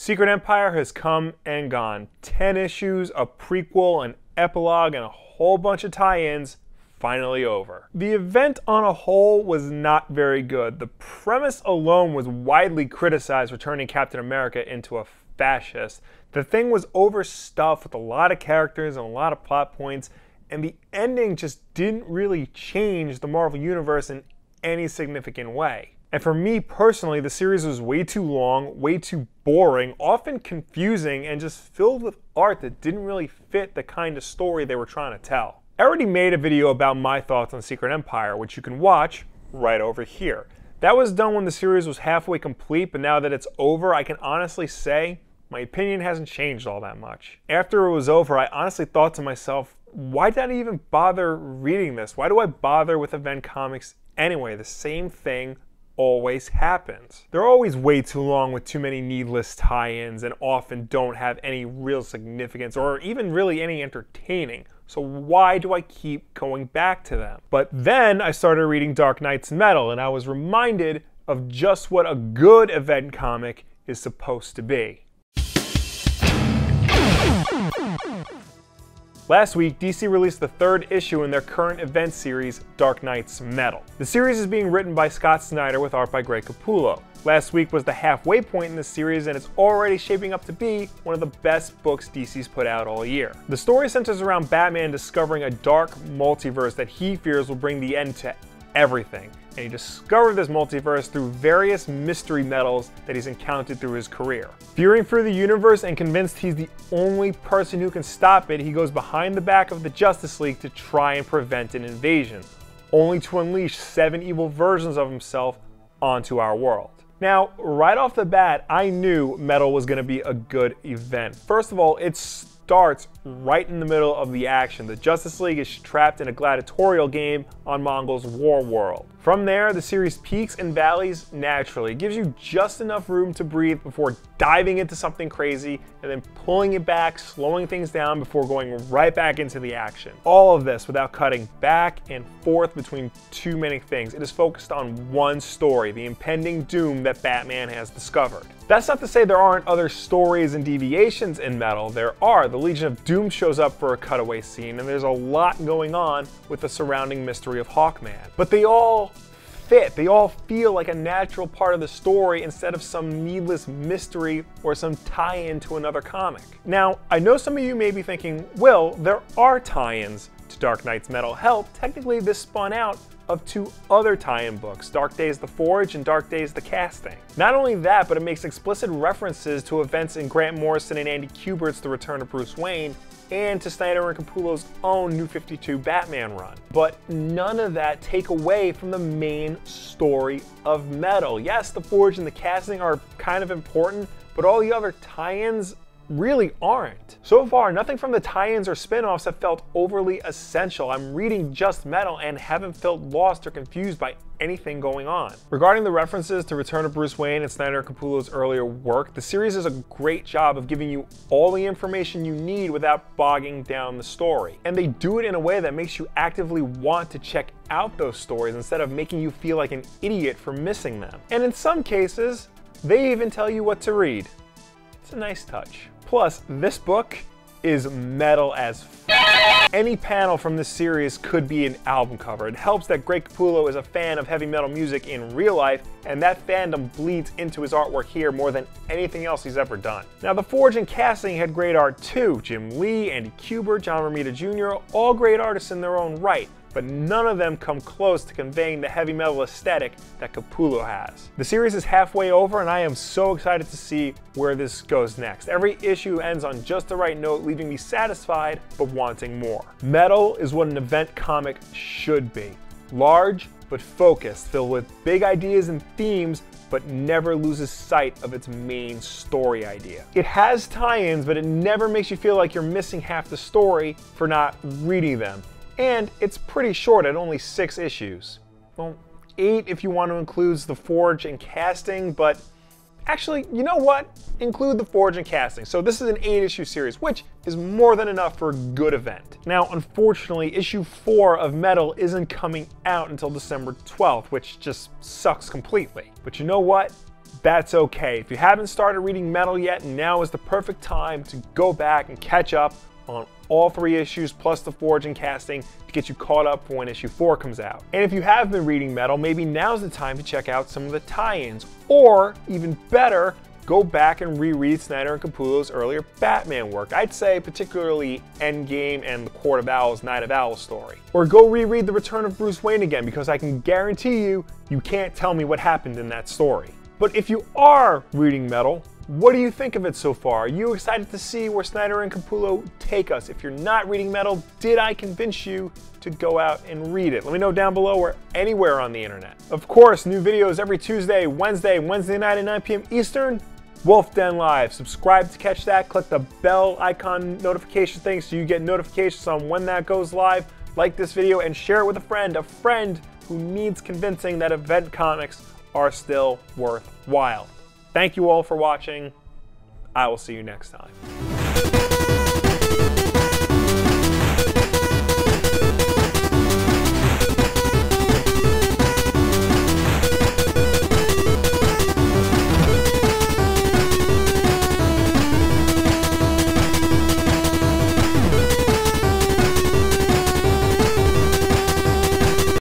Secret Empire has come and gone. 10 issues, a prequel, an epilogue, and a whole bunch of tie-ins, finally over. The event on a whole was not very good. The premise alone was widely criticized for turning Captain America into a fascist. The thing was overstuffed with a lot of characters and a lot of plot points, and the ending just didn't really change the Marvel Universe in any significant way. And for me personally, the series was way too long, way too boring, often confusing, and just filled with art that didn't really fit the kind of story they were trying to tell. I already made a video about my thoughts on Secret Empire, which you can watch right over here. That was done when the series was halfway complete, but now that it's over, I can honestly say my opinion hasn't changed all that much. After it was over, I honestly thought to myself, why did I even bother reading this? Why do I bother with event comics anyway? The same thing always happens. They're always way too long with too many needless tie-ins and often don't have any real significance or even really any entertaining. So why do I keep going back to them? But then I started reading Dark Knight's Metal and I was reminded of just what a good event comic is supposed to be. Last week, DC released the third issue in their current event series, Dark Knight's Metal. The series is being written by Scott Snyder with art by Greg Capullo. Last week was the halfway point in the series and it's already shaping up to be one of the best books DC's put out all year. The story centers around Batman discovering a dark multiverse that he fears will bring the end to everything. And he discovered this multiverse through various mystery metals that he's encountered through his career. Fearing for the universe and convinced he's the only person who can stop it, he goes behind the back of the Justice League to try and prevent an invasion, only to unleash 7 evil versions of himself onto our world. Now, right off the bat, I knew Metal was going to be a good event. First of all, it starts right in the middle of the action. The Justice League is trapped in a gladiatorial game on Mongol's war world. From there, the series peaks and valleys naturally. It gives you just enough room to breathe before diving into something crazy and then pulling it back, slowing things down before going right back into the action. All of this without cutting back and forth between too many things. It is focused on one story, the impending doom that Batman has discovered. That's not to say there aren't other stories and deviations in Metal. There are. The Legion of Doom shows up for a cutaway scene, and there's a lot going on with the surrounding mystery of Hawkman. But they all fit. They all feel like a natural part of the story instead of some needless mystery or some tie-in to another comic. Now, I know some of you may be thinking, Will, there are tie-ins to Dark Knight's Metal. Hell, technically this spun out of 2 other tie-in books, Dark Days The Forge and Dark Days The Casting. Not only that, but it makes explicit references to events in Grant Morrison and Andy Kubert's The Return of Bruce Wayne and to Snyder and Capullo's own New 52 Batman run. But none of that take away from the main story of Metal. Yes, The Forge and The Casting are kind of important, but all the other tie-ins really aren't. So far, nothing from the tie-ins or spin-offs have felt overly essential. I'm reading just Metal and haven't felt lost or confused by anything going on. Regarding the references to Return of Bruce Wayne and Snyder and Capullo's earlier work, the series does a great job of giving you all the information you need without bogging down the story. And they do it in a way that makes you actively want to check out those stories instead of making you feel like an idiot for missing them. And in some cases, they even tell you what to read. It's a nice touch. Plus, this book is metal as f***. Any panel from this series could be an album cover. It helps that Greg Capullo is a fan of heavy metal music in real life, and that fandom bleeds into his artwork here more than anything else he's ever done. Now, The Forge and Casting had great art too. Jim Lee, Andy Kubert, John Romita Jr., all great artists in their own right, but none of them come close to conveying the heavy metal aesthetic that Capullo has. The series is halfway over and I am so excited to see where this goes next. Every issue ends on just the right note, leaving me satisfied but wanting more. Metal is what an event comic should be. Large but focused, filled with big ideas and themes, but never loses sight of its main story idea. It has tie-ins, but it never makes you feel like you're missing half the story for not reading them. And it's pretty short at only 6 issues. Well, 8 if you want to include The Forge and Casting, but actually, you know what? Include The Forge and Casting. So this is an 8-issue series, which is more than enough for a good event. Now, unfortunately, issue 4 of Metal isn't coming out until December 12th, which just sucks completely. But you know what? that's okay. If you haven't started reading Metal yet, now is the perfect time to go back and catch up on all 3 issues plus the Forge and casting to get you caught up for when issue 4 comes out. And if you have been reading Metal, maybe now's the time to check out some of the tie-ins, or even better, go back and reread Snyder and Capullo's earlier Batman work. I'd say particularly Endgame and the Court of Owls, Night of Owls story. Or go reread The Return of Bruce Wayne again, because I can guarantee you can't tell me what happened in that story. But if you are reading Metal, what do you think of it so far? Are you excited to see where Snyder and Capullo take us? If you're not reading Metal, did I convince you to go out and read it? Let me know down below or anywhere on the internet. Of course, new videos every Tuesday, Wednesday night at 9 p.m. Eastern. Wulff Den Live. Subscribe to catch that. Click the bell icon notification thing so you get notifications on when that goes live. Like this video and share it with a friend who needs convincing that event comics are still worthwhile. Thank you all for watching. I will see you next time.